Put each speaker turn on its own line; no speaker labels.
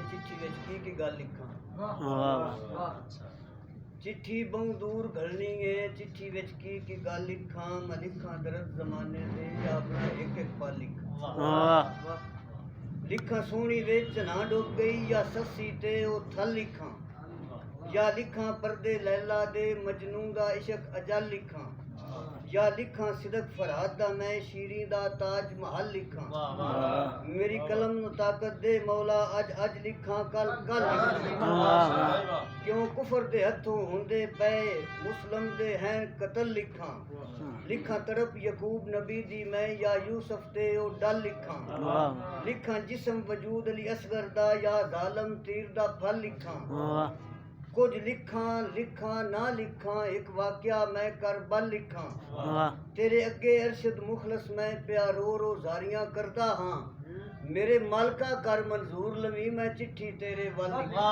चिट्ठी विच की गल लिखां।
वाह
चिट्ठी बहु दूर घलनी है, चिट्ठी विच की गल लिखां। मैं लिखां दरद जमाने दे या अपना एक एक पल लिखां।
वाह
लिखां सोहनी विच ना डुब गई या सस्सी ते ओ थल लिखां। या लिखां पर्दे लैला दे मजनू दा इश्क अजल लिखां। या लिखां सिदक फरहाद दा मैं शीरी दा ताज महल लिखां। मेरी कलम नू ताकत दे मौला अज अज लिखां कल कल लिखां। क्यों कुफर दे हथों हुंदे पे मुस्लिम दे हैं कतल लिखां। लिखां तड़प यकूब नबी दी मैं या यूसुफ ते ओ डल लिखां। लिखां जिस्म वजूद अली असगर दा या जालम तीर दा फल लिखां। कुछ लिखां लिखां ना लिखां एक वाकया मैं कर बल लिखां। तेरे अगे अरशद मुखलस मैं प्या रो जारियां करदा हां। मेरे मालका कर मंजूर लवी मैं चिट्ठी तेरे वल लिखां।